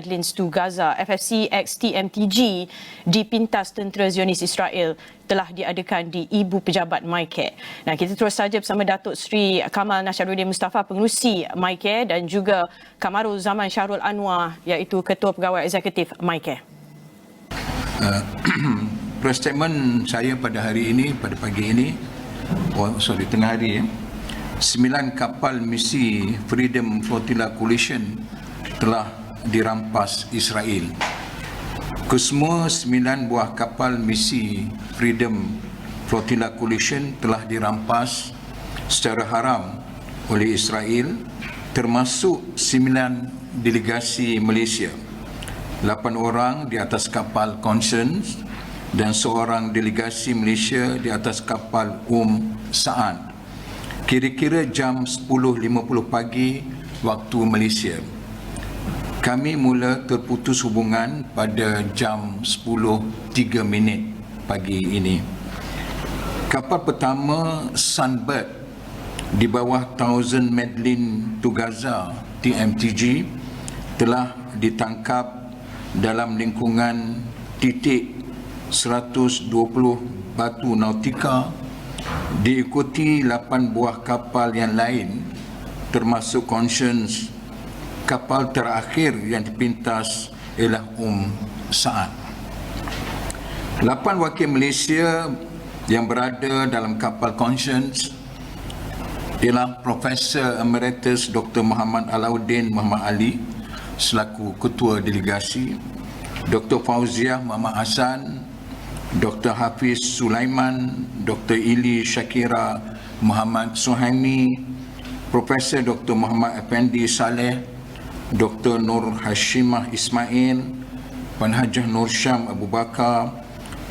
Medlins to Gaza, FFC x TMTG, dipintas tentera Zionis Israel, telah diadakan di Ibu Pejabat MyCare. Nah, kita terus saja bersama Datuk Seri Kamal Nasharuddin Mustafa, Pengerusi MyCare, dan juga Kamarul Zaman Syahrul Anwar, iaitu Ketua Pegawai Eksekutif MyCare. Press statement saya pada hari ini, pada pagi ini, tengah hari 9 kapal misi Freedom Flotilla Coalition telah dirampas Israel. Kesemua 9 buah kapal misi Freedom Flotilla Coalition telah dirampas secara haram oleh Israel, termasuk 9 delegasi Malaysia, 8 orang di atas kapal Conscience dan seorang delegasi Malaysia di atas kapal Sa'ad. Kira-kira jam 10.50 pagi waktu Malaysia. Kami mula terputus hubungan pada jam 10.03 pagi ini. Kapal pertama Sunbird di bawah Thousand Medlin to Gaza TMTG telah ditangkap dalam lingkungan titik 120 batu nautika, diikuti 8 buah kapal yang lain termasuk Conscience. Kapal terakhir yang dipintas ialah Sa'ad. 8 wakil Malaysia yang berada dalam kapal Conscience ialah Profesor Emeritus Dr. Muhammad Alauddin Muhammad Ali selaku Ketua Delegasi, Dr. Fauziah Muhammad Hassan, Dr. Hafiz Sulaiman, Dr. Ili Shakira Muhammad Suhaimi, Profesor Dr. Muhammad Effendi Saleh, Dr. Nur Hashimah Ismail, Penhajah Nur Syam Abu Bakar,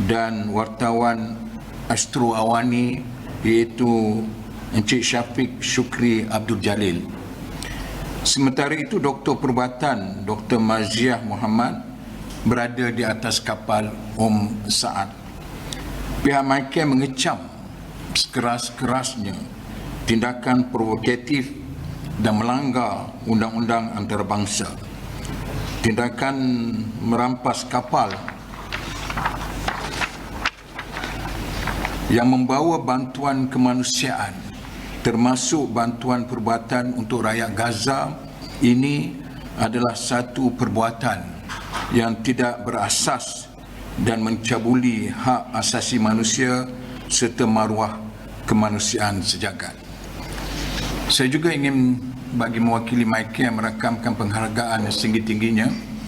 dan wartawan Astro Awani iaitu Encik Syafiq Syukri Abdul Jalil. Sementara itu, Doktor Perubatan Dr. Maziah Muhammad berada di atas kapal Sa'ad. Pihak MyCare mengecam sekeras-kerasnya tindakan provokatif dan melanggar undang-undang antarabangsa. Tindakan merampas kapal yang membawa bantuan kemanusiaan, termasuk bantuan perubatan untuk rakyat Gaza, ini adalah satu perbuatan yang tidak berasas dan mencabuli hak asasi manusia serta maruah kemanusiaan sejagat. Saya juga ingin bagi mewakili MyCare merakamkan penghargaan yang setinggi-tingginya